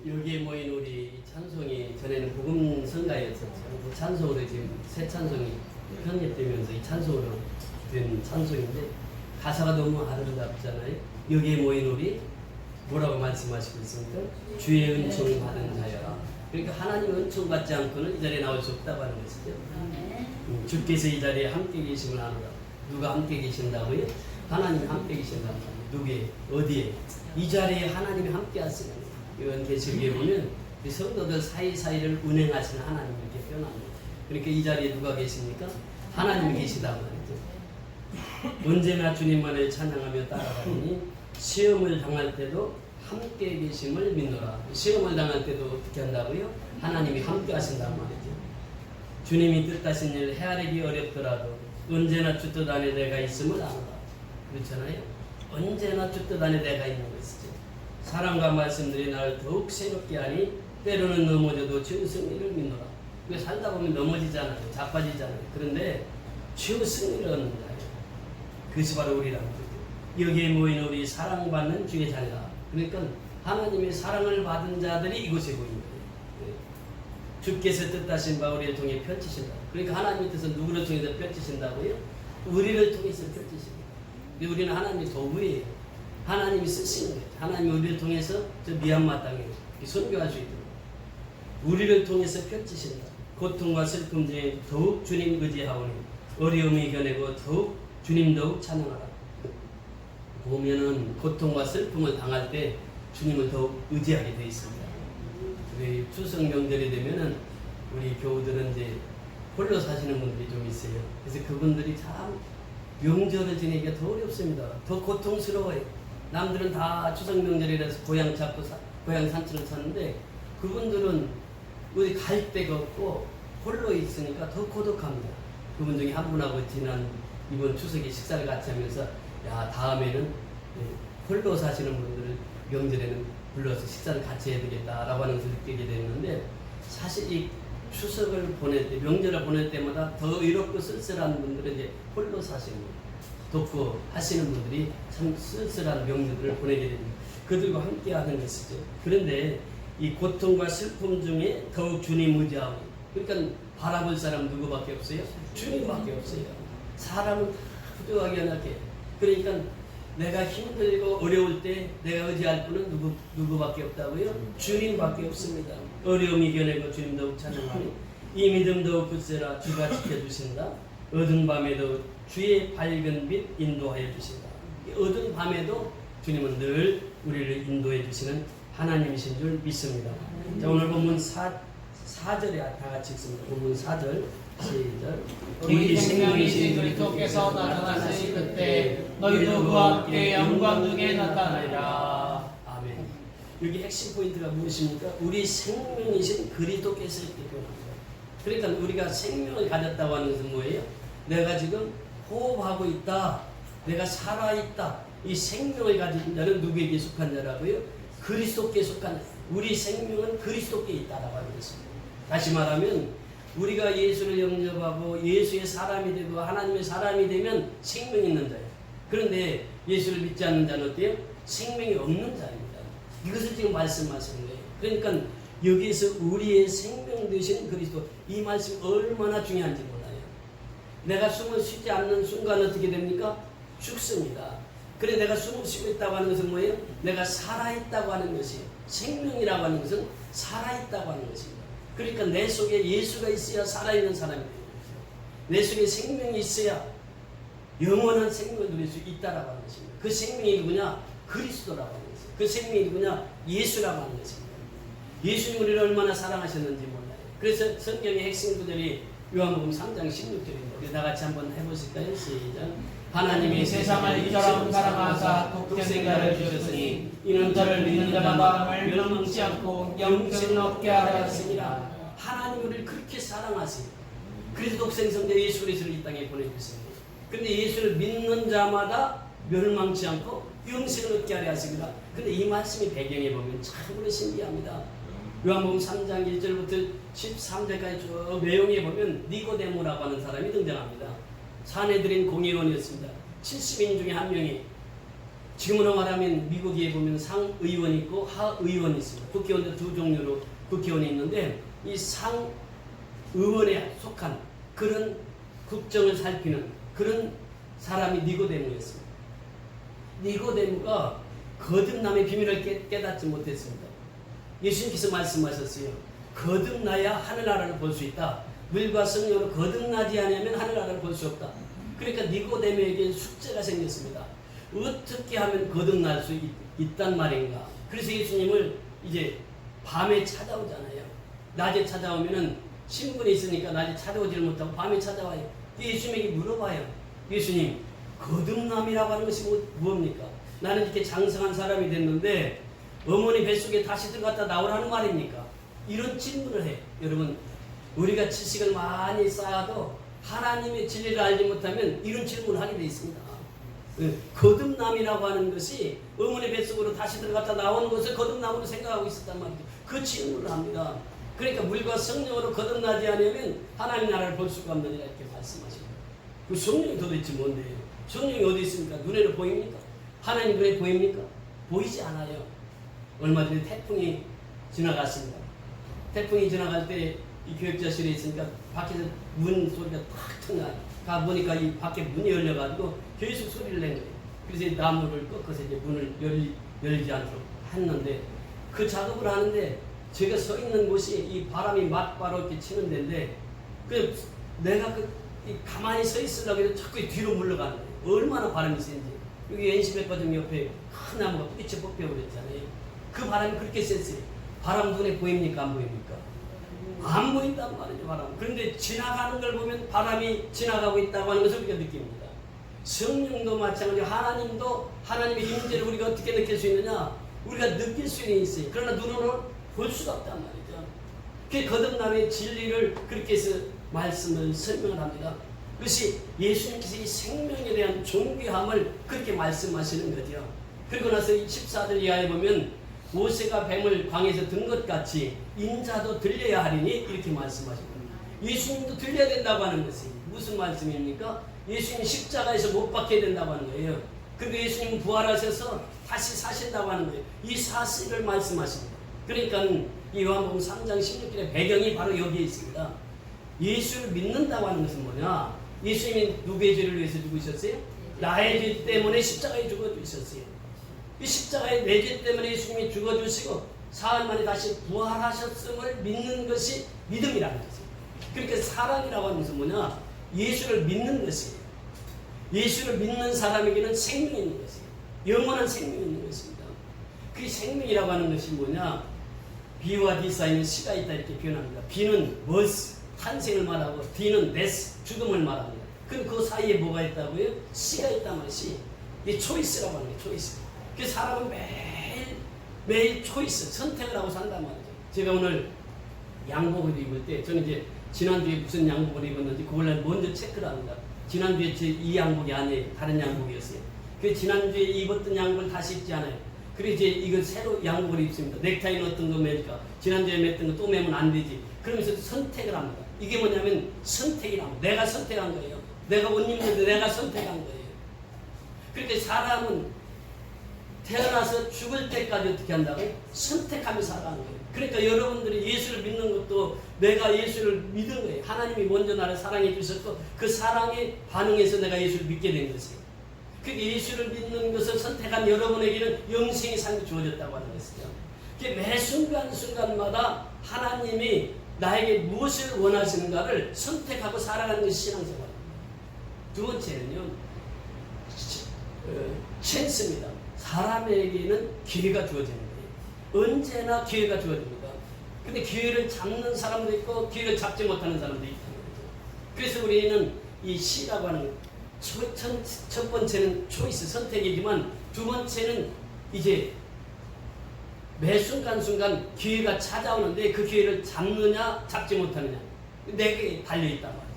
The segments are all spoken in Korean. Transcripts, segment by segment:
여기에 모인 우리 찬송이 전에는 복음 성가였었죠. 그 찬송으로 지금 새 찬송이 편입되면서 이 찬송으로 된 찬송인데 가사가 너무 아름답잖아요. 여기에 모인 우리 뭐라고 말씀하시고 있습니까? 주의 은총 받은 자여라. 그러니까 하나님 은총 받지 않고는 이 자리에 나올 수 없다고 하는 것이죠. 주께서 이 자리에 함께 계심을 아노라. 누가 함께 계신다고요? 하나님이 함께 계신다고 합니다. 누구에? 어디에? 이 자리에 하나님이 함께 하시는 이런 계시기에 보면 이 성도들 사이사이를 운행하시는 하나님 이렇게 표현합니다. 그러니까 이 자리에 누가 계십니까? 하나님이 계시다고 말이죠. 언제나 주님만을 찬양하며 따라가니 시험을 당할 때도 함께 계심을 믿노라. 시험을 당할 때도 어떻게 한다고요? 하나님이 함께 하신단 말이죠. 주님이 뜻하신 일 헤아리기 어렵더라도 언제나 주 뜻 안에 내가 있음을 아노라. 그렇잖아요. 언제나 주 뜻 안에 내가 있는 것이죠. 사랑과 말씀들이 나를 더욱 새롭게 하니 때로는 넘어져도 주 승리를 믿노라. 살다 보면 넘어지잖아요. 자빠지잖아요. 그런데 주 승리를 얻는 자예요. 그것이 바로 우리라는 거죠. 여기에 모인 우리 사랑받는 주의 자녀다. 그러니까 하나님의 사랑을 받은 자들이 이곳에 모인 거예요. 주께서 뜻하신 바 우리를 통해 펼치신다. 그러니까 하나님의 뜻은 누구를 통해서 펼치신다고요? 우리를 통해서 펼치신다. 우리는 하나님의 도구예요. 하나님이 쓰시는 거예요. 하나님이 우리를 통해서 저 미얀마 땅에 선교할 수 있도록 우리를 통해서 펼치신다. 고통과 슬픔 중에 더욱 주님 의지하오니 어려움이 이겨내고 더욱 주님 더욱 찬양하라. 보면은 고통과 슬픔을 당할 때 주님을 더욱 의지하게 되어 있습니다. 우리 추석 명절이 되면은 우리 교우들은 이제 홀로 사시는 분들이 좀 있어요. 그래서 그분들이 참 명절을 지내기가 더 어렵습니다. 더 고통스러워요. 남들은 다 추석 명절이라서 고향 잡고 고향 산천을 사는데 그분들은 어디 갈 데가 없고 홀로 있으니까 더 고독합니다. 그분 중에 한 분하고 지난 이번 추석에 식사를 같이 하면서 야 다음에는 홀로 사시는 분들을 명절에는 불러서 식사를 같이 해야 되겠다라고 하는 것을 느끼게 됐는데 사실 이 추석을 보낼 때 명절을 보낼 때마다 더 외롭고 쓸쓸한 분들은 이제 홀로 사시는 돕고 하시는 분들이 참 쓸쓸한 명절을 보내게 됩니다. 그들과 함께 하는 것이죠. 그런데 이 고통과 슬픔 중에 더욱 주님 의지하고 그러니까 바라볼 사람 누구밖에 없어요? 주님밖에 없어요. 사람은 다 부족하게 하게. 그러니까 내가 힘들고 어려울 때 내가 의지할 분은 누구밖에 없다고요? 주님밖에 없습니다. 어려움 이겨내고 주님 더욱 찬양하니 이 믿음 더욱 굳세라. 주가 지켜주신다. 어두운 밤에도 주의 밝은 빛 인도하여 주신다. 어두운 밤에도 주님은 늘 우리를 인도해 주시는 하나님이신 줄 믿습니다. 자, 오늘 본문 4절에 다 같이 읽습니다. 본문 4절 시작. 우리 생명이신 그리스도께서 나타나실 그때 너희도 그와 함께 영광 중에 나타나리라. 아멘. 여기 핵심 포인트가 무엇입니까? 우리 생명이신 그리스도께서 이렇게 표현합니다. 그러니까 우리가 생명을 가졌다고 하는 것은 뭐예요? 내가 지금 호흡하고 있다. 내가 살아있다. 이 생명을 가진 자는 누구에게 속한 자라고요? 그리스도께 속한 자. 우리 생명은 그리스도께 있다라고 하는 것입니다. 다시 말하면 우리가 예수를 영접하고 예수의 사람이 되고 하나님의 사람이 되면 생명이 있는 자예요. 그런데 예수를 믿지 않는 자는 어때요? 생명이 없는 자입니다. 이것을 지금 말씀하시는 거예요. 그러니까 여기에서 우리의 생명 되신 그리스도 이 말씀이 얼마나 중요한지 몰라요. 내가 숨을 쉬지 않는 순간 어떻게 됩니까? 죽습니다. 그래 내가 숨을 쉬고 있다고 하는 것은 뭐예요? 내가 살아있다고 하는 것이 생명이라고 하는 것은 살아있다고 하는 것입니다. 그러니까 내 속에 예수가 있어야 살아있는 사람이 되는 거죠. 내 속에 생명이 있어야 영원한 생명을 누릴 수 있다라고 하는 것입니다. 그 생명이 누구냐? 그리스도라고 하는 것입니다. 그 생명이 누구냐? 예수라고 하는 것입니다. 예수님 우리를 얼마나 사랑하셨는지 몰라요. 그래서 성경의 핵심 구절이 요한복음 3장 16절입니다. 우리 다 같이 한번 해보실까요? 시작. 하나님이 세상을 이처럼 사랑하사 독생자를 주셨으니 이는 저를 믿는 자마다 멸망치 않고 영생을 얻게 하려 하심이라. 하나님 우리를 그렇게 사랑하세요. 그래서 독생성자 예수 그리스도를 이 땅에 보내주셨습니다. 그런데 예수를 믿는 자마다 멸망치 않고 영생을 얻게 하려 하십니다. 그런데 이 말씀이 배경에 보면 참으로 신기합니다. 요한복음 3장 1절부터 13절까지 쭉 내용에 보면 니고데모라고 하는 사람이 등장합니다. 사내들인 공의원이었습니다. 70인 중에 한 명이 지금으로 말하면 미국에 보면 상의원이 있고 하의원이 있습니다. 국회의원도 두 종류로 국회의원이 있는데 이 상의원에 속한 그런 국정을 살피는 그런 사람이 니고데모였습니다. 니고데모가 거듭남의 비밀을 깨닫지 못했습니다. 예수님께서 말씀하셨어요. 거듭나야 하늘나라를 볼 수 있다. 물과 성령으로 거듭나지 않으면 하늘나라를 볼 수 없다. 그러니까 니고데모에게 숙제가 생겼습니다. 어떻게 하면 거듭날 수 있단 말인가. 그래서 예수님을 이제 밤에 찾아오잖아요. 낮에 찾아오면은 신분이 있으니까 낮에 찾아오지를 못하고 밤에 찾아와요. 예수님에게 물어봐요. 예수님, 거듭남이라고 하는 것이 무엇입니까? 나는 이렇게 장성한 사람이 됐는데 어머니 뱃속에 다시 들어갔다 나오라는 말입니까? 이런 질문을 해. 여러분, 우리가 지식을 많이 쌓아도 하나님의 진리를 알지 못하면 이런 질문을 하게 되어 있습니다. 거듭남이라고 하는 것이 어머니 뱃속으로 다시 들어갔다 나오는 것을 거듭남으로 생각하고 있었단 말이죠. 그 질문을 합니다. 그러니까 물과 성령으로 거듭나지 않으면 하나님 나라를 볼 수가 없느니라 이렇게 말씀하십니다. 그 성령이 도대체 뭔데요? 성령이 어디 있습니까? 눈에는 보입니까? 하나님 눈에 보입니까? 보이지 않아요. 얼마 전에 태풍이 지나갔습니다. 태풍이 지나갈 때 이 교육자실에 있으니까 밖에서 문 소리가 탁 튀어나와요. 가보니까 이 밖에 문이 열려가지고 계속 소리를 낸 거예요. 그래서 이 나무를 꺾어서 이제 문을 열지 않도록 했는데 그 작업을 하는데 제가 서 있는 곳이 이 바람이 맞바로 이렇게 치는 데인데 그 내가 가만히 서 있으려고 해도 자꾸 뒤로 물러가는 거예요. 얼마나 바람이 센지. 여기 NC백화점 옆에 큰 나무가 뿌리쳐 뽑혀버렸잖아요. 그 바람이 그렇게 셌어요. 바람 눈에 보입니까? 안 보입니까? 안 보인단 말이죠, 바람. 그런데 지나가는 걸 보면 바람이 지나가고 있다고 하는 것을 우리가 느낍니다. 성령도 마찬가지로 하나님도 하나님의 임재를 우리가 어떻게 느낄 수 있느냐? 우리가 느낄 수는 있어요. 그러나 눈으로 볼 수가 없단 말이죠. 그 거듭남의 진리를 그렇게 해서 말씀을 설명을 합니다. 그것이 예수님께서 이 생명에 대한 존귀함을 그렇게 말씀하시는 거죠. 그리고 나서 14절 이하에 보면 모세가 뱀을 광에서 든 것 같이 인자도 들려야 하리니 이렇게 말씀하십니다. 예수님도 들려야 된다고 하는 것이 무슨 말씀입니까? 예수님 십자가에서 못 박혀야 된다고 하는 거예요. 그리고 예수님 부활하셔서 다시 사신다고 하는 거예요. 이 사실을 말씀하십니다. 그러니까 이 요한복음 3장 16절의 배경이 바로 여기에 있습니다. 예수를 믿는다고 하는 것은 뭐냐? 예수님이 누구의 죄를 위해서 죽으셨어요? 나의 죄 때문에 십자가에 죽어주셨어요. 이 십자가의 내 죄 때문에 예수님이 죽어주시고 사흘 만에 다시 부활하셨음을 믿는 것이 믿음이라는 것이에요. 그러니까 사랑이라고 하는 것은 뭐냐? 예수를 믿는 것이에요. 예수를 믿는 사람에게는 생명이 있는 것이에요. 영원한 생명이 있는 것입니다. 그 생명이라고 하는 것이 뭐냐? 비와 디 사이는 시가 있다 이렇게 표현합니다. 비는 머스, 탄생을 말하고 디는 데스, 죽음을 말합니다. 그럼 그 사이에 뭐가 있다고요? 시가 있단 말이에요. 시. 이 초이스라고 하는 거예요. 초이스. 그 사람은 매일 초이스, 선택을 하고 산단 말이죠. 제가 오늘 양복을 입을 때 저는 이제 지난주에 무슨 양복을 입었는지 그걸 먼저 체크를 합니다. 지난주에 이 양복이 아니에요. 다른 양복이었어요. 그 지난주에 입었던 양복을 다시 입지 않아요. 그래서 이제 이걸 새로 양복을 입습니다. 넥타이는 어떤 거 매니까 지난주에 맸던 거 또 매면 안 되지. 그러면서 선택을 합니다. 이게 뭐냐면 선택이라고. 내가 선택한 거예요. 내가 옷 입는데 내가 선택한 거예요. 그렇게 사람은 태어나서 죽을 때까지 어떻게 한다고? 선택하며 살아가는 거예요. 그러니까 여러분들이 예수를 믿는 것도 내가 예수를 믿은 거예요. 하나님이 먼저 나를 사랑해 주셨고 그 사랑에 반응해서 내가 예수를 믿게 된 것이에요. 그러니까 예수를 믿는 것을 선택한 여러분에게는 영생의 삶이 주어졌다고 하는 것이죠. 매 순간순간마다 하나님이 나에게 무엇을 원하시는가를 선택하고 살아가는 것이 신앙생활입니다. 두 번째는요, 찬스입니다. 사람에게는 기회가 주어지는 거예요. 언제나 기회가 주어집니다. 근데 기회를 잡는 사람도 있고 기회를 잡지 못하는 사람도 있다는 거죠. 그래서 우리는 이 시라고 하는 첫 번째는 초이스, 선택이지만 두 번째는 이제 매 순간순간 기회가 찾아오는데 그 기회를 잡느냐 잡지 못하느냐 내게 달려있단 말이에요.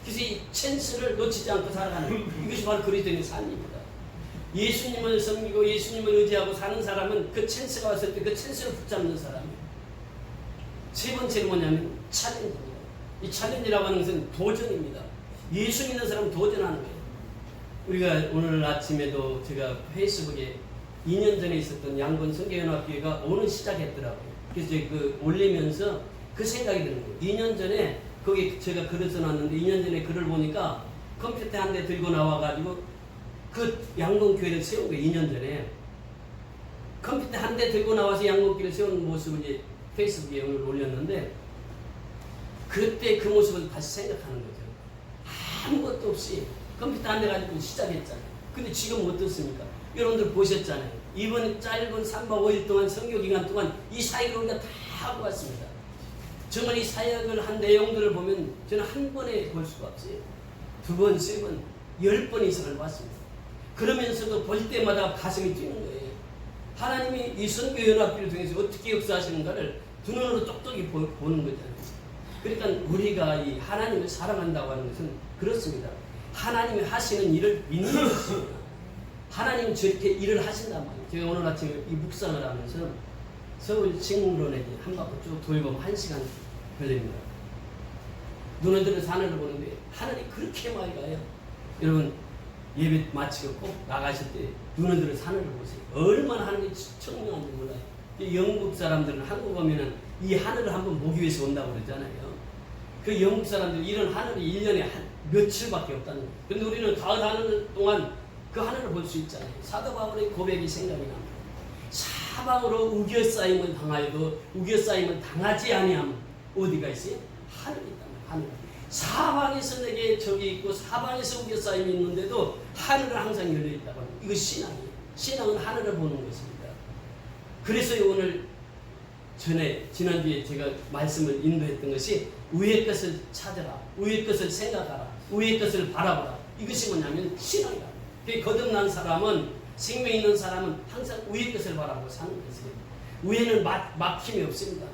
그래서 이 찬스를 놓치지 않고 살아가는 이것이 바로 그리스도인의 삶입니다. 예수님을 섬기고 예수님을 의지하고 사는 사람은 그 찬스가 왔을 때 그 찬스를 붙잡는 사람이에요. 세 번째는 뭐냐면 챌린지입니다. 이 챌린지라고 하는 것은 도전입니다. 예수 믿는 사람은 도전하는 거예요. 우리가 오늘 아침에도 제가 페이스북에 2년 전에 있었던 양곤 성교연합교회가 오늘 시작했더라고요. 그래서 이제 그 올리면서 그 생각이 드는 거예요. 2년 전에 거기 제가 글을 써놨는데 2년 전에 글을 보니까 컴퓨터 한 대 들고 나와가지고 그 양곤교회를 세운 거예요. 2년 전에 컴퓨터 한 대 들고 나와서 양곤교회를 세운 모습을 이제 페이스북에 오늘 올렸는데 그때 그 모습을 다시 생각하는 거죠. 아무것도 없이 컴퓨터 한 대 가지고 시작했잖아요. 근데 지금 어떻습니까? 여러분들 보셨잖아요. 이번 짧은 3박 5일 동안 선교 기간 동안 이 사역을 우리가 다 하고 왔습니다. 정말 이 사역을 한 내용들을 보면 저는 한 번에 볼 수가 없어요. 2번, 3번, 10번 이상을 봤습니다. 그러면서도 볼 때마다 가슴이 뛰는 거예요. 하나님이 이 선교연합교를 통해서 어떻게 역사하시는가를 두 눈으로 똑똑히 보는 거잖아요. 그러니까 우리가 이 하나님을 사랑한다고 하는 것은 그렇습니다. 하나님이 하시는 일을 믿는 것입니다. 하나님은 저렇게 일을 하신단 말이에요. 제가 오늘 아침에 이 묵상을 하면서 서울 징문론에 한 바퀴 쭉 돌고 1시간 걸립니다. 눈을 들어서 하늘을 보는데 하늘이 그렇게 맑아요. 여러분 예배 마치고 꼭 나가실 때 눈을 들어서 하늘을 보세요. 얼마나 하늘이 청명한지 몰라요. 영국 사람들은 한국 오면은 이 하늘을 한번 보기 위해서 온다고 그러잖아요. 그 영국 사람들 이런 하늘이 1년에 한 며칠밖에 없다는 거예요. 근데 우리는 가을 하늘 동안 그 하늘을 볼 수 있잖아요. 사도 바울의 고백이 생각이 납니다. 사방으로 우겨싸임을 당하여도 우겨싸임을 당하지 아니함 어디가 있어요? 하늘이 있단 말이에요. 하늘. 사방에서 내게 적이 있고 사방에서 우겨싸임이 있는데도 하늘은 항상 열려있다고 합니다. 이거 신앙이에요. 신앙은 하늘을 보는 것입니다. 그래서 오늘 지난주에 제가 말씀을 인도했던 것이 위의 것을 찾아라, 위의 것을 생각하라, 위의 것을 바라보라. 이것이 뭐냐면 신앙이다. 거듭난 사람은, 생명 있는 사람은 항상 위의 것을 바라보고 사는 것이에요. 위에는 막힘이 없습니다.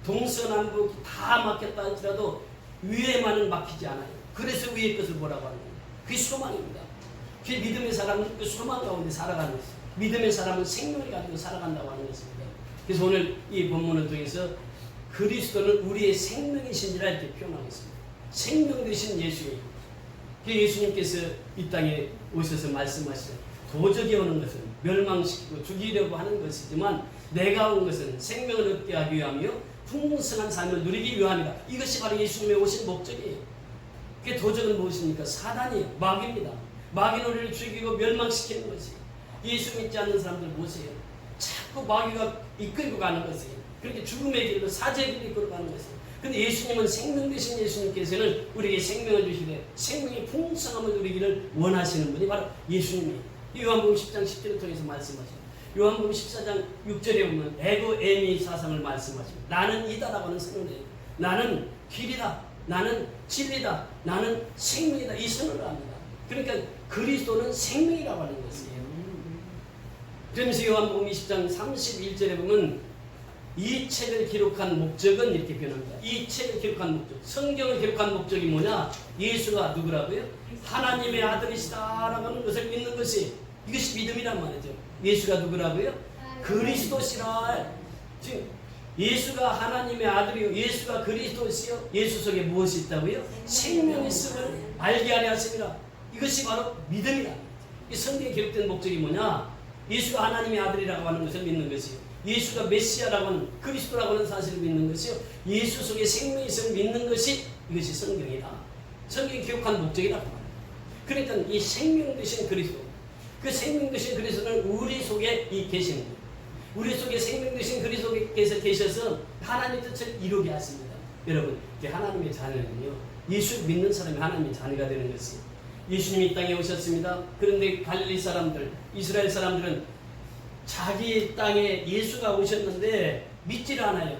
동서남북 다 막혔다 할지라도 위에만은 막히지 않아요. 그래서 위의 것을 보라고 하는 거예요. 그게 소망입니다. 그게 믿음의 사람은 그 소망 가운데 살아가는 것이에요. 믿음의 사람은 생명을 가지고 살아간다고 하는 것입니다. 그래서 오늘 이 본문을 통해서 그리스도는 우리의 생명이신지라 이렇게 표현하고 있습니다. 생명 되신 예수님. 예수님께서 이 땅에 오셔서 말씀하시죠. 도적이 오는 것은 멸망시키고 죽이려고 하는 것이지만 내가 온 것은 생명을 얻게 하기 위하며 풍성한 삶을 누리기 위함이다. 이것이 바로 예수님의 오신 목적이에요. 그 도적은 무엇입니까? 사단이에요. 마귀입니다. 마귀는 우리를 죽이고 멸망시키는 것이에요. 예수 믿지 않는 사람들 보세요. 자꾸 마귀가 이끌고 가는 것이에요. 그렇게 죽음의 길로 사제의 길로 이끌고 가는 것이에요. 근데 예수님은 생명 되신 예수님께서는 우리에게 생명을 주시되 생명의 풍성함을 누리기를 원하시는 분이 바로 예수님이에요. 요한복음 10장 10절을 통해서 말씀하십니다. 요한복음 14장 6절에 보면 에고 에미 사상을 말씀하십니다. 나는 이다라고 하는 선언이에요. 나는 길이다. 나는 진리다. 나는 생명이다. 이 선언을 합니다. 그러니까 그리스도는 생명이라고 하는 것이에요. 그러면서 요한복음 20장 31절에 보면 이 책을 기록한 목적은 이렇게 표현합니다. 이 책을 기록한 목적, 성경을 기록한 목적이 뭐냐? 예수가 누구라고요? 하나님의 아들이시다라고 하는 것을 믿는 것이, 이것이 믿음이란 말이죠. 예수가 누구라고요? 그리스도시라. 지금 예수가 하나님의 아들이요, 예수가 그리스도시요, 예수 속에 무엇이 있다고요? 생명이 있음을 알게 하려 하십니다. 이것이 바로 믿음이다. 이 성경에 기록된 목적이 뭐냐? 예수가 하나님의 아들이라고 하는 것을 믿는 것이요, 예수가 메시아라고 하는, 그리스도라고 하는 사실을 믿는 것이요, 예수 속에 생명이 있음을 믿는 것이, 이것이 성경이다. 성경이 기록한 목적이라고 말합니다. 그러니까 이 생명 되신 그리스도, 그 생명 되신 그리스도는 우리 속에 계시는 거예요. 우리 속에 생명 되신 그리스도께서 계셔서 하나님의 뜻을 이루게 하십니다. 여러분, 하나님의 자녀는요, 예수 믿는 사람이 하나님의 자녀가 되는 것이에요. 예수님이 이 땅에 오셨습니다. 그런데 갈릴리 사람들, 이스라엘 사람들은 자기 땅에 예수가 오셨는데 믿지를 않아요.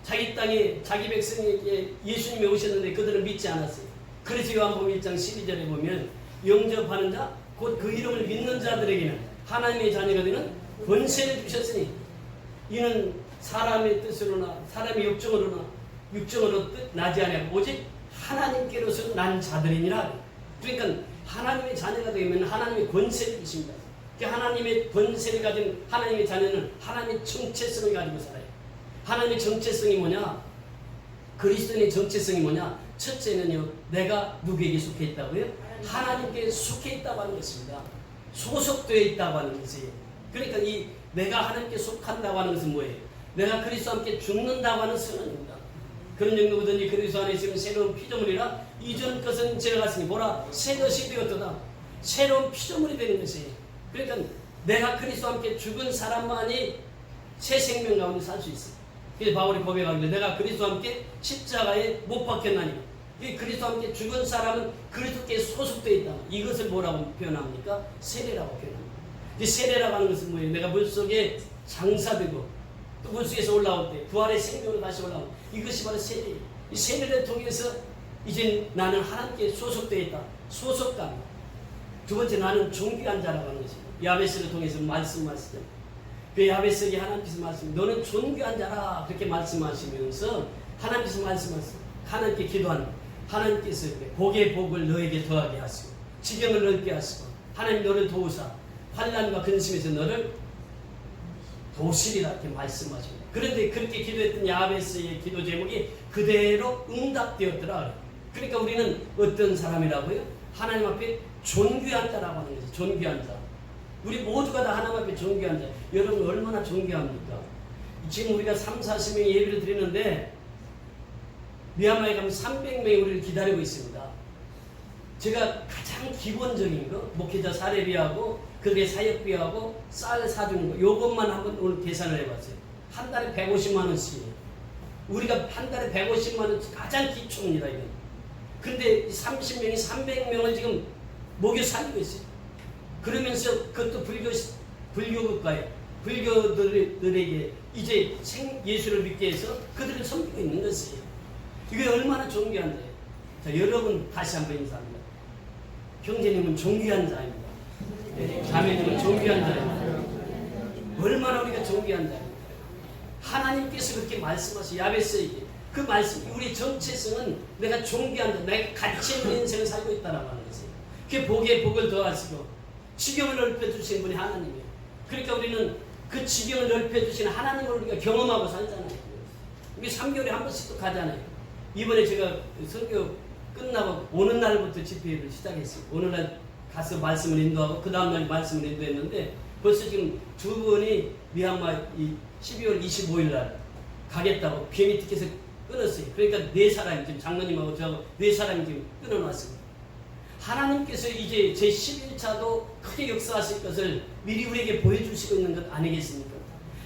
자기 땅에 자기 백성에게 예수님이 오셨는데 그들은 믿지 않았어요. 그래서 요한복음 1장 12절에 보면 영접하는 자, 곧 그 이름을 믿는 자들에게는 하나님의 자녀가 되는 권세를 주셨으니 이는 사람의 뜻으로나 사람의 육정으로 나지 아니하고 오직 하나님께로서 난 자들이니라. 그러니까 하나님의 자녀가 되면 하나님의 권세를 주십니다. 하나님의 권세를 가진 하나님의 자녀는 하나님의 정체성을 가지고 살아요. 하나님의 정체성이 뭐냐? 그리스도인의 정체성이 뭐냐? 첫째는요, 내가 누구에게 속해 있다고요? 하나님께 속해 있다고 하는 것입니다. 소속되어 있다고 하는 것이에요. 그러니까 이 내가 하나님께 속한다고 하는 것은 뭐예요? 내가 그리스도와 함께 죽는다고 하는 선언입니다. 그런 정도거든요. 그리스도 안에 있으면 새로운 피조물이라 이전 것은 지나갔으니 보라 새 것이 되었도다. 새로운 피조물이 되는 것이에요. 그러니까 내가 그리스도와 함께 죽은 사람만이 새 생명 가운데 살 수 있어요. 그래서 바울이 고백하기를 내가 그리스도와 함께 십자가에 못 박혔나니 이 그리스도와 함께 죽은 사람은 그리스도께 소속되어 있다. 이것을 뭐라고 표현합니까? 세례라고 표현합니다. 이 세례라고 하는 것은 뭐예요? 내가 물속에 장사되고 또 물속에서 올라올 때 부활의 생명으로 다시 올라오는 이것이 바로 세례예요. 이 세례를 통해서 이제 나는 하나님께 소속되어 있다. 소속감. 두 번째 나는 존귀한 자라고 하는 것입니다. 야베스를 통해서 말씀하시죠. 그 야베스에게 하나님께서 말씀, 너는 존귀한 자라 그렇게 말씀하시면서 하나님께서 말씀하시고 하나님께 기도하는 하나님께서 복의 복을 너에게 더하게 하시고 지경을 넓게 하시고 하나님 너를 도우사 환난과 근심에서 너를 도우시리라 이렇게 말씀하십니다. 그런데 그렇게 기도했던 야베스의 기도 제목이 그대로 응답되었더라. 그러니까 우리는 어떤 사람이라고요? 하나님 앞에 존귀한 자라고 하는 거죠. 존귀한 자. 우리 모두가 다 하나님 앞에 존귀한 자. 여러분 얼마나 존귀합니까? 지금 우리가 30-40명의 예배를 드리는데 미얀마에 가면 300명이 우리를 기다리고 있습니다. 제가 가장 기본적인 거 목회자 사례비하고 그게 사역비하고 쌀 사주는 거 요것만 한번 오늘 계산을 해봤어요. 한 달에 150만 원씩이에요. 우리가 한 달에 150만 원 가장 기초입니다. 이건. 근데 30명이 300명을 지금 목여 살리고 있어요. 그러면서 그것도 불교국가에 불교들에게 이제 예수를 믿게 해서 그들을 섬기고 있는 것이에요. 이게 얼마나 존귀한 자예요. 자, 여러분 다시 한번 인사합니다. 형제님은 존귀한 자입니다. 네, 자매님은 존귀한 자입니다. 얼마나 우리가 존귀한 자입니다. 하나님께서 그렇게 말씀하시 야베스에게 그 말씀, 우리 정체성은 내가 존귀한 자, 내가 가치 있는 인생을 살고 있다라고 하는 것이에요. 그게 복에 복을 더하시고 지경을 넓혀주신 분이 하나님이에요. 그러니까 우리는 그 지경을 넓혀주신 하나님을 우리가 경험하고 살잖아요. 우리 3개월에 한 번씩 또 가잖아요. 이번에 제가 설교 끝나고 오는 날부터 집회를 시작했어요. 오늘 날 가서 말씀을 인도하고 그 다음날 말씀을 인도했는데 벌써 지금 두 분이 미얀마 12월 25일 날 가겠다고 비행기 티켓을 끊었어요. 그러니까 4사람이 지금 장로님하고 저하고 4사람이 지금 끊어놨습니다. 하나님께서 이제 제 11차도 크게 역사하실 것을 미리 우리에게 보여주시고 있는 것 아니겠습니까?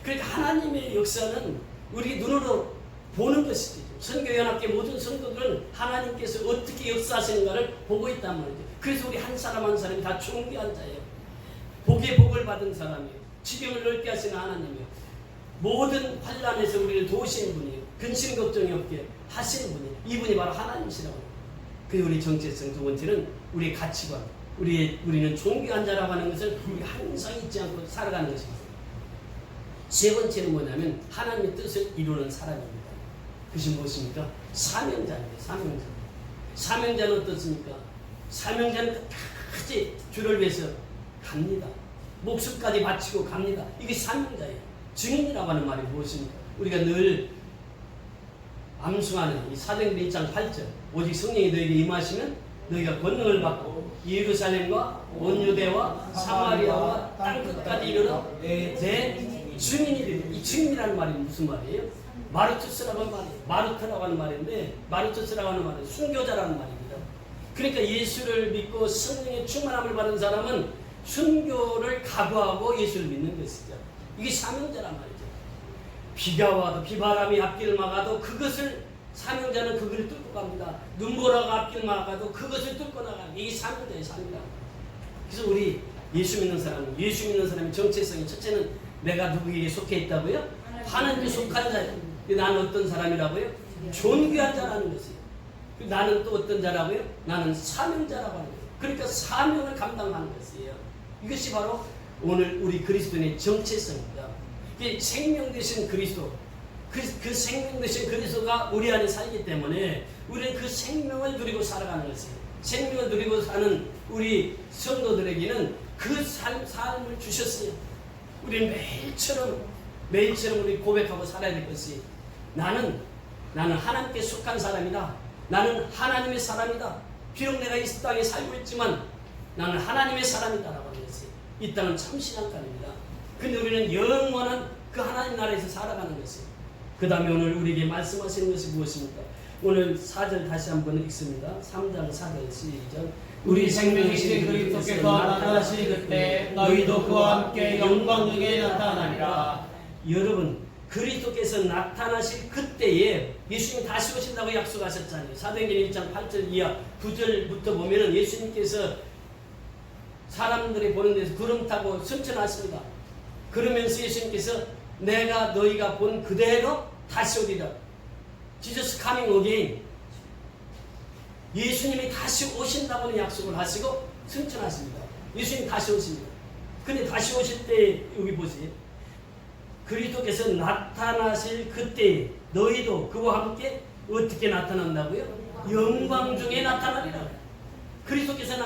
그러니까 하나님의 역사는 우리 눈으로 보는 것이죠. 선교연합계 모든 성도들은 하나님께서 어떻게 역사하시는가를 보고 있단 말이죠. 그래서 우리 한 사람 한 사람이 다 존귀한 자예요. 복의 복을 받은 사람이에요. 지경을 넓게 하시는 하나님이에요. 모든 환난에서 우리를 도우시는 분이에요. 근심 걱정이 없게 하시는 분이에요. 이분이 바로 하나님이시라고 해요. 그 우리 정체성 두 번째는 우리의 가치관, 우리는 존귀한 자라고 하는 것을 우리가 항상 잊지 않고 살아가는 것입니다. 세 번째는 뭐냐면 하나님의 뜻을 이루는 사람입니다. 그것이 무엇입니까? 사명자입니다. 사명자. 사명자는 어떻습니까? 사명자는 끝까지 주를 위해서 갑니다. 목숨까지 바치고 갑니다. 이게 사명자예요. 증인이라고 하는 말이 무엇입니까? 우리가 늘 암송하는 이 사도행전 1장 8절 오직 성령이 너에게 임하시면 너희가 권능을 받고 예루살렘과 온 유대와 사마리아와 땅끝까지 이르러 내 증인이 되리라. 이 증인이라는 말이 무슨 말이에요? 마르투스라고 하는 말이에요. 마르트라고 하는 말인데 마르투스라고 하는 말은 순교자라는 말입니다. 그러니까 예수를 믿고 성령의 충만함을 받은 사람은 순교를 각오하고 예수를 믿는 것이죠. 이게 사명자란 말이죠. 비가 와도 비바람이 앞길을 막아도 그것을 사명자는 그걸 뚫고 갑니다. 눈보라가 앞길을 막아도 그것을 뚫고 나가는 이게 사명자예요. 사명자. 그래서 우리 예수 믿는 사람이 정체성이 첫째는 내가 누구에게 속해 있다고요? 하나님께 속한 자예요. 나는 어떤 사람이라고요? 존귀한 자라는 것이에요. 나는 또 어떤 자라고요? 나는 사명자라고 하는 거예요. 그러니까 사명을 감당하는 것이에요. 이것이 바로 오늘 우리 그리스도인의 정체성입니다. 생명 되신 그리스도, 그 생명 되신 그리스도가 우리 안에 살기 때문에 우리는 그 생명을 누리고 살아가는 것이에요. 생명을 누리고 사는 우리 성도들에게는 그 삶을 주셨어요. 우리는 매일처럼 우리 고백하고 살아야 될 것이 나는 하나님께 속한 사람이다. 나는 하나님의 사람이다. 비록 내가 이 땅에 살고 있지만 나는 하나님의 사람이다라고 하는 것이 이 땅은 참 신앙가입니다. 그 근데 우리는 영원한 그 하나님 나라에서 살아가는 것이에요. 그 다음에 오늘 우리에게 말씀하시는 것이 무엇입니까? 오늘 4절 다시 한번 읽습니다. 3장 4절 시작. 우리 생명이신 그리스도께서 나타나실 그때 너희도 그와 함께 영광 중에 나타나리라. 여러분, 그리스도께서 나타나실 그때에 예수님 다시 오신다고 약속하셨잖아요. 사도행전 1장 8절 이하 9절부터 보면은 예수님께서 사람들이 보는 데서 구름 타고 승천하십니다. 그러면서 예수님께서 내가 너희가 본 그대로 다시 오리라. Jesus coming again. 예수님이 다시 오신다고는 약속을 하시고 승천하십니다. 예수님 다시 오십니다. 근데 다시 오실 때 여기 보세요. 그리스도께서 나타나실 그때 너희도 그와 함께 어떻게 나타난다고요? 영광 중에 나타나리라. 그리스도께서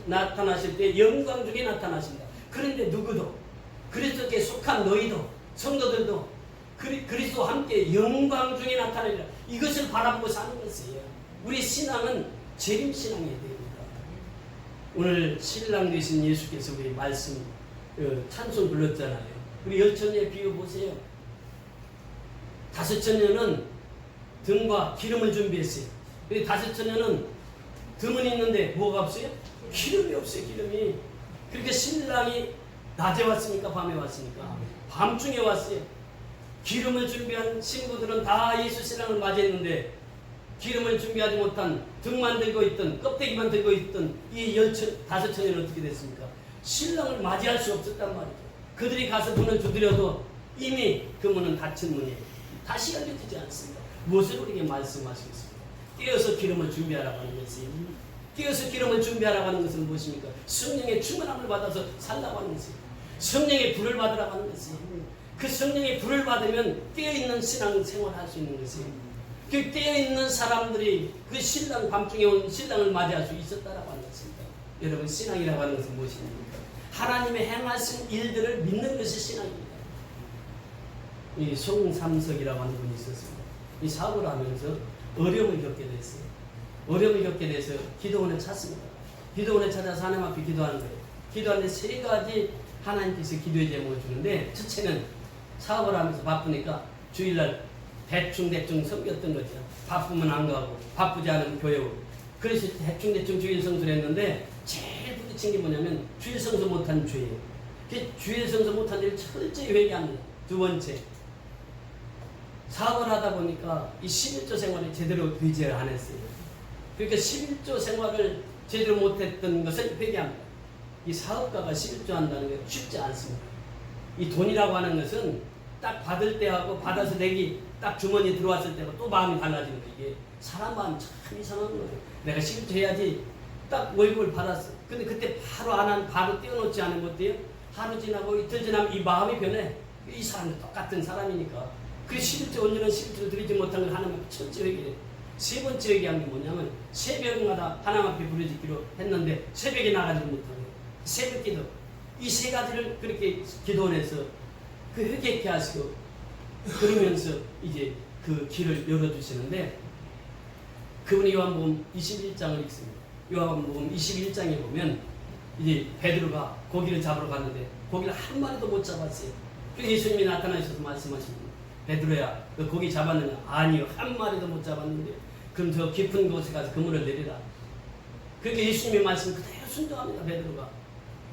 나타나실 때 영광 중에 나타나신다. 그런데 누구도 그리스도께 속한 너희도 성도들도 그리스도와 함께 영광 중에 나타나리라. 이것을 바라보고 사는 것이에요. 우리 신앙은 재림신앙이 됩니다. 오늘 신랑 되신 예수께서 우리 말씀 찬송 불렀잖아요. 우리 열처녀의 비유 보세요. 5처녀는 등과 기름을 준비했어요. 근데 5처녀는 등은 있는데 뭐가 없어요? 기름이 없어요. 기름이. 그러니까 신랑이 낮에 왔습니까? 밤에 왔습니까? 밤중에 왔어요. 기름을 준비한 신부들은 다 예수 신랑을 맞이했는데 기름을 준비하지 못한 등만 들고 있던 껍데기만 들고 있던 이 5처녀는 어떻게 됐습니까? 신랑을 맞이할 수 없었단 말이죠. 그들이 가서 문을 두드려도 이미 그 문은 닫힌 문이에요. 다시 열려지지 않습니다. 무엇을 우리에게 말씀하시겠습니까? 깨어서 기름을 준비하라고 하는 것이, 깨어서 기름을 준비하라고 하는 것은 무엇입니까? 성령의 충만함을 받아서 살라고 하는 것이에요. 성령의 불을 받으라고 하는 것이에요. 그 성령의 불을 받으면 깨어있는 신앙 생활을 할 수 있는 것이에요. 그 깨어있는 사람들이 그 신랑, 밤중에 온 신랑을 맞이할 수 있었다라고 하는 것입니다. 여러분, 신앙이라고 하는 것은 무엇입니까? 하나님의 행하신 일들을 믿는 것이 신앙입니다. 이 송삼석이라고 하는 분이 있었습니다. 이 사업을 하면서 어려움을 겪게 됐어요. 어려움을 겪게 돼서 기도원을 찾습니다. 기도원에 찾아서 하나님 앞에 기도하는 거예요. 기도하는데 3가지 하나님께서 기도의 제목을 주는데, 첫째는 사업을 하면서 바쁘니까 주일날 대충 섬겼던 거죠. 바쁘면 안 가고 바쁘지 않으면 교회 오고. 그래서 대충 주일 성수를 했는데 제일 부딪힌 게 뭐냐면 주일 성수 못한 죄예요. 주일 성수 못한 죄를 철저히 회개합니다. 2번째, 사업을 하다 보니까 이 11조 생활을 제대로 의지를 안 했어요. 그러니까 11조 생활을 제대로 못했던 것을 회개합니다. 이 사업가가 11조 한다는 게 쉽지 않습니다. 이 돈이라고 하는 것은 딱 받을 때하고 받아서 내기 딱 주머니에 들어왔을 때가 또 마음이 달라지는 거예요. 이게 사람 마음이 참 이상한 거예요. 내가 11조 해야지 딱 월급을 받았어. 근데 그때 바로 떼어놓지 않으면 어때요? 하루 지나고 이틀 지나면 이 마음이 변해. 이 사람도 똑같은 사람이니까. 그 11조 온전한 11조를 드리지 못한 걸 하나님 앞에 철저히 회개해요. 3번째 회개한 게 뭐냐면 새벽마다 하나님 앞에 부르짖기로 했는데 새벽에 나가지 못한 거예요. 새벽 기도. 이 3가지를 그렇게 기도원에서 그 회개케 하시고 그러면서 이제 그 길을 열어주시는데, 그분이 요한복음 21장을 읽습니다. 요한복음 21장에 보면 이제 베드로가 고기를 잡으러 갔는데 고기를 한 마리도 못 잡았어요. 그래서 예수님이 나타나셔서 말씀하십니다. 베드로야, 너 고기 잡았느냐? 아니요, 한 마리도 못 잡았는데. 그럼 저 깊은 곳에 가서 그물을 내리라. 그렇게 예수님의 말씀 그대로 순종합니다. 베드로가.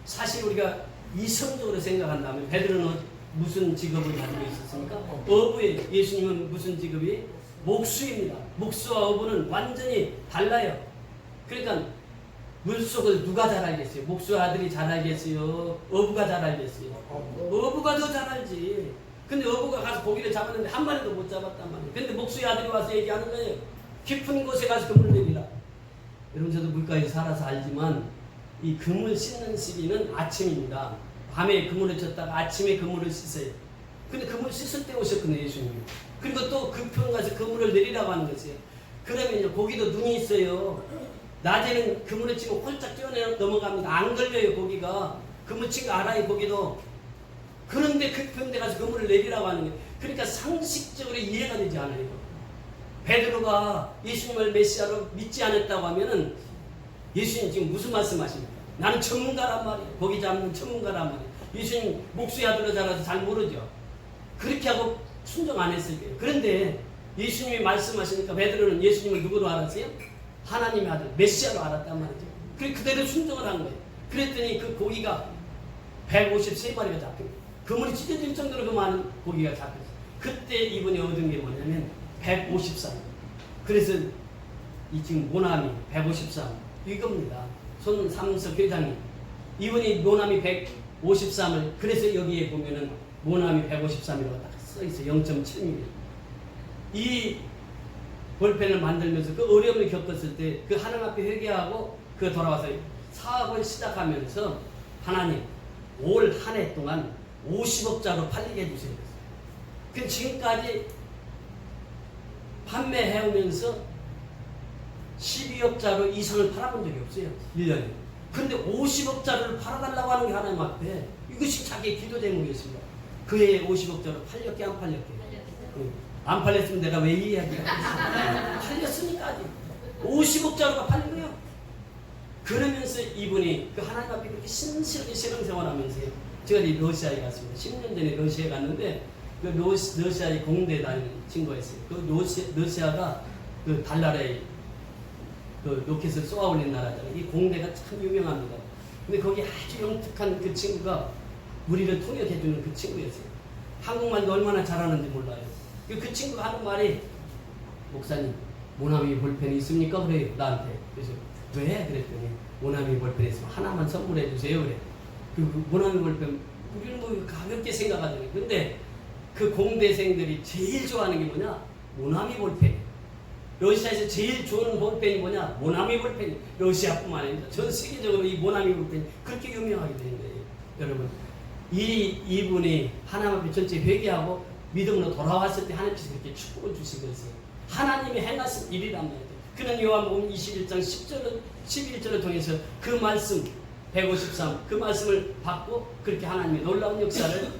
사실 우리가 이성적으로 생각한다면 베드로는 무슨 직업을 가지고 있었습니까? 어부예요. 예수님은 무슨 직업이? 목수입니다. 목수와 어부는 완전히 달라요. 그러니까 물속을 누가 잘 알겠어요? 목수 아들이 잘 알겠어요? 어부가 잘 알겠어요? 어부가 더 잘 알지. 근데 어부가 가서 고기를 잡았는데 한 마리도 못 잡았단 말이에요. 근데 목수의 아들이 와서 얘기하는 거예요. 깊은 곳에 가서 그물 내리라. 여러분, 저도 물가에 살아서 알지만 이 그물 씻는 시기는 아침입니다. 밤에 그물을 쳤다가 아침에 그물을 씻어요. 근데 그물 씻을 때 오셨거든요, 예수님이. 그리고 또 그 편 가서 그물을 내리라고 하는 것이에요. 그러면요, 거기도 눈이 있어요. 낮에는 그물을 치고 홀짝 뛰어내 넘어갑니다. 안 걸려요, 고기가. 그물 친 거 알아요, 고기도. 그런데 그 편에 가서 그물을 내리라고 하는 거예요. 그러니까 상식적으로 이해가 되지 않아요. 베드로가 예수님을 메시아로 믿지 않았다고 하면은 예수님 지금 무슨 말씀하십니까? 나는 전문가란 말이에요. 고기 잡는 전문가란 말이에요. 예수님 목수의 아들로 자라서 잘 모르죠. 그렇게 하고 순종 안 했을 거예요. 그런데 예수님이 말씀하시니까 베드로는 예수님을 누구로 알았어요? 하나님의 아들 메시아로 알았단 말이죠. 그대로 순종을 한 거예요. 그랬더니 그 고기가 153마리가 잡혀요. 그물이 찢어질 정도로 그 많은 고기가 잡혔어요. 그때 이분이 얻은 게 뭐냐면 153. 그래서 이 지금 모나미 153 이겁니다. 손삼석 회장이 이분이 모나미 153을 그래서 여기에 보면은 모나미 153이라고 딱 써있어요. 0.7mm. 이 볼펜을 만들면서 그 어려움을 겪었을 때 그 하나님 앞에 회개하고 그 돌아와서 사업을 시작하면서 하나님 올 한 해 동안 50억짜로 팔리게 해주세요. 그 지금까지 판매해오면서 12억짜로 이상을 팔아본 적이 없어요. 1년에. 근데 50억짜리를 팔아달라고 하는 게 하나님 앞에 이것이 자기의 기도 제목이었습니다. 그 해에 50억짜리 팔렸게 안 팔렸게? 안 팔렸으면 내가 왜 이 이야기를 하겠어? 팔렸으니까 아직 50억짜리가 팔린 거예요. 그러면서 이분이 그 하나님 앞에 그렇게 신실하게 신앙생활하면서요. 제가 이 러시아에 갔습니다. 10년 전에 러시아에 갔는데 그 러시아의 공대에 다니는 친구였어요. 그 러시아가 그 달나라에 그 로켓을 쏘아 올린 나라잖아요. 이 공대가 참 유명합니다. 근데 거기 아주 영특한 그 친구가 우리를 통역해주는 그 친구였어요. 한국말도 얼마나 잘하는지 몰라요. 그 친구가 하는 말이 목사님 모나미 볼펜이 있습니까? 그래요 나한테. 그래서 왜? 그랬더니 모나미 볼펜 있으면 하나만 선물해 주세요 그래. 그 모나미 볼펜 우리는 뭐 가볍게 생각하잖아요. 근데 그 공대생들이 제일 좋아하는 게 뭐냐? 모나미 볼펜. 러시아에서 제일 좋은 볼펜이 뭐냐? 모나미 볼펜. 러시아뿐만 아니라 전 세계적으로 이 모나미 볼펜이 그렇게 유명하게 된 거예요. 여러분 이분이 하나님 앞에 전체 회개하고 믿음으로 돌아왔을 때 하나님께서 그렇게 축복을 주신 것이에요. 하나님이 행하신 일이란 말이에요. 그는 요한복음 21장 10절을 11절을 통해서 그 말씀 153 그 말씀을 받고 그렇게 하나님의 놀라운 역사를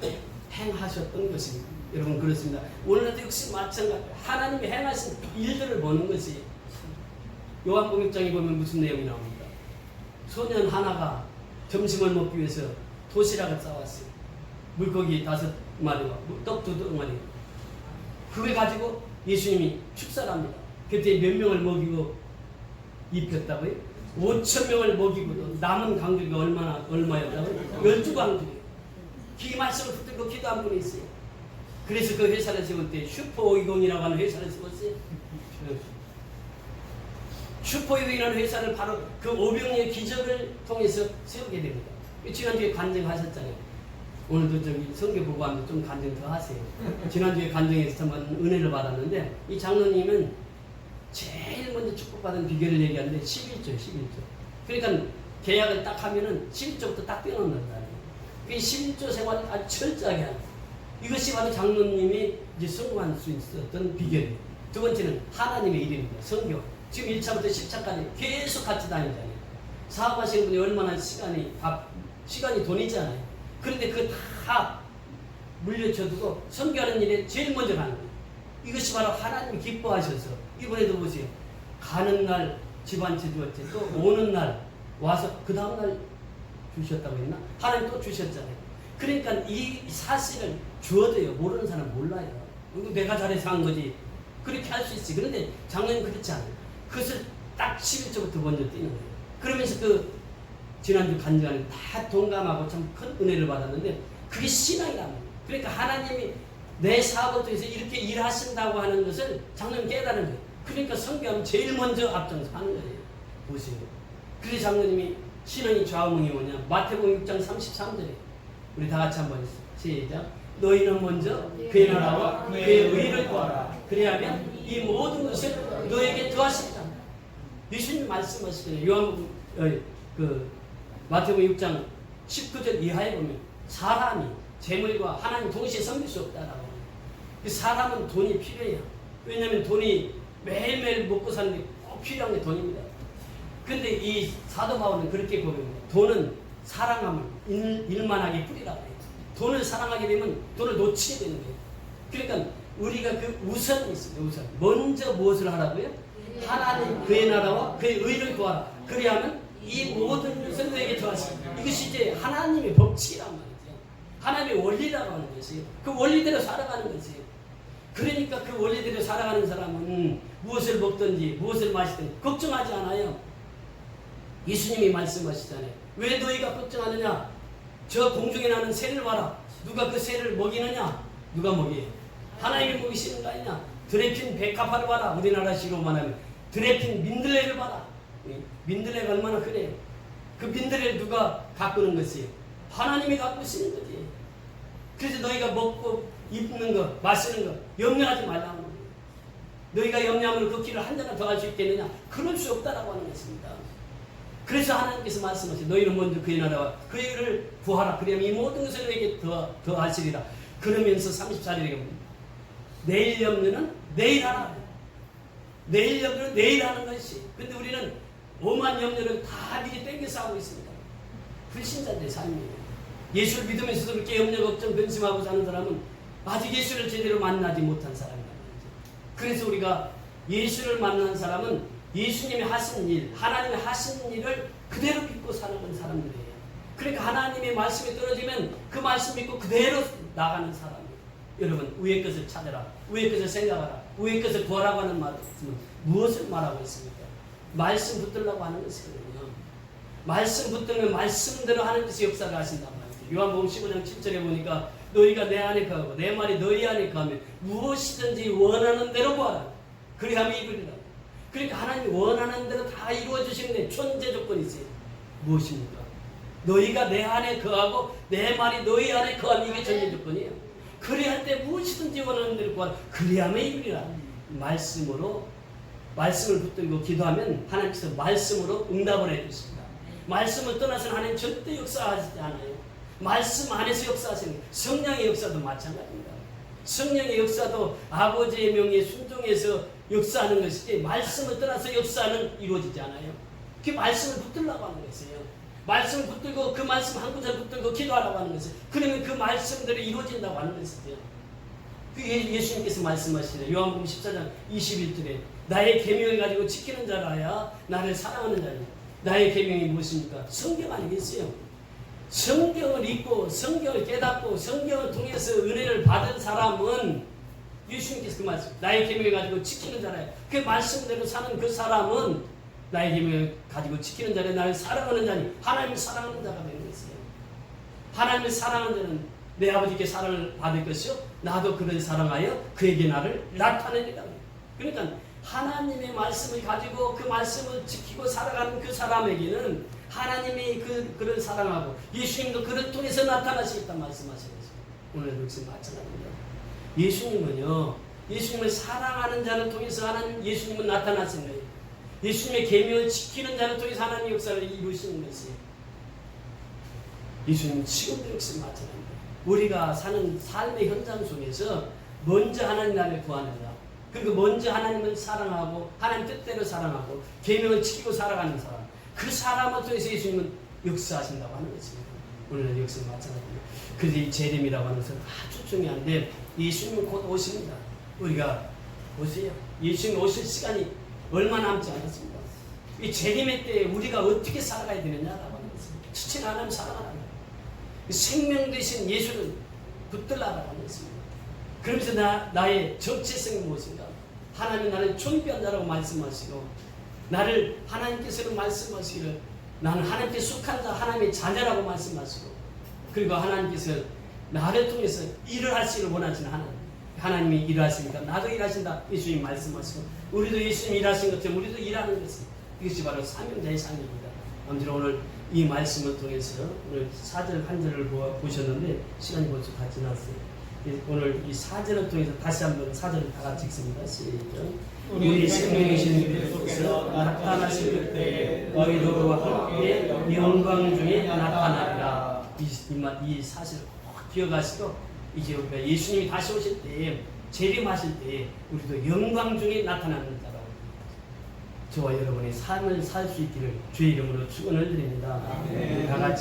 행하셨던 것입니다. 여러분 그렇습니다. 오늘도 역시 마찬가지로 하나님이 행하신 일들을 보는 것이 요한복음 6장에 보면 무슨 내용이 나옵니까? 소년 하나가 점심을 먹기 위해서 도시락을 싸왔어요. 물고기 5마리와 떡 2덩어리. 그걸 가지고 예수님이 축사를 합니다. 그때 몇 명을 먹이고 입혔다고요? 5,000명을 먹이고 남은 강들이 얼마였다고요? 12강들이에요. 그 말씀을 붙들고 기도한 분이 있어요. 그래서 그 회사를 세울 때 슈퍼오이공이라고 하는 회사를 세웠어요. 슈퍼오이공이라는 회사를 바로 그 오병이의 기적을 통해서 세우게 됩니다. 지난주에 간증하셨잖아요. 오늘도 저기 성경 보고 하면 좀 간증 더 하세요. 지난주에 간증에서 정말 은혜를 받았는데 이 장로님은 제일 먼저 축복받은 비결을 얘기하는데 11조. 그러니까 계약을 딱 하면은 11조부터 딱 떼어놓는다. 그 11조 생활을 아주 철저하게 하는 이것이 바로 장로님이 이제 성공할 수 있었던 비결이에요. 두 번째는 하나님의 일입니다. 성경. 지금 1차부터 10차까지 계속 같이 다니잖아요. 사업하시는 분이 얼마나 시간이 돈이잖아요. 그런데 그거 다 물려쳐두고 선교하는 일에 제일 먼저 가는 거예요. 이것이 바로 하나님이 기뻐하셔서 이번에도 보세요. 가는 날 집 한 채 주었지 또 오는 날 와서 그 다음날 주셨다고 했나? 하나님 또 주셨잖아요. 그러니까 이 사실을 주어도요 모르는 사람 몰라요. 이거 내가 잘해서 한 거지. 그렇게 할 수 있지. 그런데 장로님 그렇지 않아요. 그것을 딱 11조부터 먼저 띄는 거예요. 그러면서 그 지난주 간증하는 다 동감하고 참 큰 은혜를 받았는데 그게 신앙이란 말이에요. 그러니까 하나님이 내 사업을 통해서 이렇게 일하신다고 하는 것을 장로님 깨달은 거예요. 그러니까 성경은 제일 먼저 앞장서 하는 거예요. 보세요. 그래서 장로님이 신앙의 좌우명이 뭐냐? 마태복음 6장 33절에 우리 다 같이 한번 시작. 너희는 먼저 그의 나라와 그의 의를 구하라. 그래야면 이 모든 것을 너에게 더하시리라. 예수님이 말씀하시잖아요. 요한복음 마태복음 6장 19절 이하에 보면 사람이 재물과 하나님 동시에 섬길 수 없다라고. 그 사람은 돈이 필요해요. 왜냐하면 돈이 매일매일 먹고 사는 게 꼭 필요한 게 돈입니다. 근데 이 사도 바울은 그렇게 고백합니다. 돈은 사랑함을 일만하게 뿌리라고 해요. 돈을 사랑하게 되면 돈을 놓치게 되는 거예요. 그러니까 우리가 그 우선이 있습니다. 우선. 먼저 무엇을 하라고요? 하나님 그의 나라와 그의 의를 구하라. 그래야면 이 모든 것을 너에게 더하시라. 이것이 이제 하나님의 법칙이란 말이죠. 하나님의 원리라고 하는 것이에요. 그 원리대로 살아가는 것이에요. 그러니까 그 원리대로 살아가는 사람은 무엇을 먹든지 무엇을 마시든지 걱정하지 않아요. 예수님이 말씀하시잖아요. 왜 너희가 걱정하느냐? 저 공중에 나는 새를 봐라. 누가 그 새를 먹이느냐? 누가 먹여요? 하나님이 먹이시는 거 아니냐? 들에 핀 백합화를 봐라. 우리나라식으로 말하면 들에 핀 민들레를 봐라. 민들레가 얼마나 그래요? 그 민들레를 누가 가꾸는 것이에요? 하나님이 가꾸시는 거지. 그래서 너희가 먹고 입는 거, 마시는 거 염려하지 말라는 거예요. 너희가 염려함으로 그 길을 한 잔을 더 할 수 있겠느냐? 그럴 수 없다라고 하는 것입니다. 그래서 하나님께서 말씀하세요. 너희는 먼저 그의 나라와 그의 일을 구하라. 그러면 이 모든 것을 너에게 더 하시리라. 그러면서 34절에 보면 내일 염려는 내일 하라. 내일 염려는 내일 하는 것이. 근데 우리는 오만 염려를 다 미리 땡겨서 하고 있습니다. 불신자들의 삶이에요. 예수를 믿으면서도 그렇게 염려, 걱정, 근심하고 사는 사람은 아직 예수를 제대로 만나지 못한 사람이다. 그래서 우리가 예수를 만난 사람은 예수님이 하신 일, 하나님이 하신 일을 그대로 믿고 살아가는 사람들이에요. 그러니까 하나님의 말씀이 떨어지면 그 말씀 믿고 그대로 나가는 사람이에요. 여러분, 위의 것을 찾아라. 위의 것을 생각하라. 위의 것을 구하라고 하는 말은 무엇을 말하고 있습니까? 말씀 붙들라고 하는 것이거든요. 말씀 붙들면 말씀대로 하나님께서 역사를 하신단 말이죠. 요한복음 15장 7절에 보니까 너희가 내 안에 거하고 내 말이 너희 안에 거하면 무엇이든지 원하는 대로 구하라. 그리하면 이루리라. 그러니까 하나님이 원하는 대로 다 이루어 주시는데 천재 조건이 있어요. 무엇입니까? 너희가 내 안에 거하고 내 말이 너희 안에 거하면 이게 천재 조건이에요. 그리할 때 무엇이든지 원하는 대로 구하라. 그리하면 이루리라. 말씀을 붙들고 기도하면 하나님께서 말씀으로 응답을 해주십니다. 말씀을 떠나서는 하나님 절대 역사하지 않아요. 말씀 안에서 역사하시는 거예요. 성령의 역사도 마찬가지입니다. 성령의 역사도 아버지의 명예에 순종해서 역사하는 것이지 말씀을 떠나서 역사는 이루어지지 않아요. 그 말씀을 붙들라고 하는 것이에요. 말씀을 붙들고 그 말씀 한 구절 붙들고 기도하라고 하는 것이에요. 그러면 그 말씀대로 이루어진다고 하는 것이에요. 그게 예수님께서 말씀하시네요. 요한복음 14장 21절에 나의 계명을 가지고 지키는 자라야 나를 사랑하는 자니. 나의 계명이 무엇입니까? 성경 아니겠어요? 성경을 읽고 성경을 깨닫고 성경을 통해서 은혜를 받은 사람은 예수님께서 그 말씀 나의 계명을 가지고 지키는 자라야 그 말씀대로 사는 그 사람은 나의 계명을 가지고 지키는 자라야 나를 사랑하는 자니 하나님을 사랑하는 자가 되는 것이에요. 하나님을 사랑하는 자는 내 아버지께 사랑을 받을 것이요 나도 그를 사랑하여 그에게 나를 나타내리라. 그러니까 하나님의 말씀을 가지고 그 말씀을 지키고 살아가는 그 사람에게는 하나님이 그를 사랑하고 예수님도 그를 통해서 나타나시겠다 말씀하시는 거죠. 오늘 역시 마찬가지입니다. 예수님은요, 예수님을 사랑하는 자를 통해서 하나님 예수님은 나타나신 거예요. 예수님의 계명을 지키는 자를 통해서 하나님의 역사를 이루시는 것이에요. 예수님은 지금도 역시 마찬가지입니다. 우리가 사는 삶의 현장 속에서 먼저 하나님 나라를 구하는 자, 그리고 먼저 하나님을 사랑하고 하나님 뜻대로 사랑하고 계명을 지키고 살아가는 사람, 그 사람을 통해서 예수님은 역사하신다고 하는 것입니다. 오늘은 역시 마찬가지입니다. 그래서 이 재림이라고 하는 것은 아주 중요한데 예수님은 곧 오십니다. 우리가 보세요. 예수님 오실 시간이 얼마 남지 않았습니다. 이 재림의 때에 우리가 어떻게 살아가야 되느냐라고 하는 것입니다. 지친 하나님 사랑하는 거예요. 생명 되신 예수를 붙들라고 하는 것입니다. 그러면서 나의 정체성이 무엇인가? 하나님이 나를 존귀한 자라고 말씀하시고 나를 하나님께서는 말씀하시기를 나는 하나님께 속한 자 하나님의 자녀라고 말씀하시고 그리고 하나님께서 나를 통해서 일을 하시기를 원하시는 하나님이 일하시니까 나도 일하신다 예수님 말씀하시고 우리도 예수님 일하신 것처럼 우리도 일하는 것입니다. 이것이 바로 사명자의 삶입니다. 아무쪼록 오늘 이 말씀을 통해서 오늘 4절 한 절을 보셨는데 시간이 벌써 다 지났어요. 오늘 이 4절을 통해서 다시 한번 4절을 다 같이 읽습니다. 시작. 우리 생명이신 그리스도께서 나타나실 그때 너희도 그와 함께 영광 중에 나타나리라. 이 사실을 꼭 기억하시고 이제 우리가 예수님이 다시 오실 때 재림하실 때 우리도 영광 중에 나타나는 자라고 저와 여러분의 삶을 살 수 있기를 주의 이름으로 축원을 드립니다. 다 같이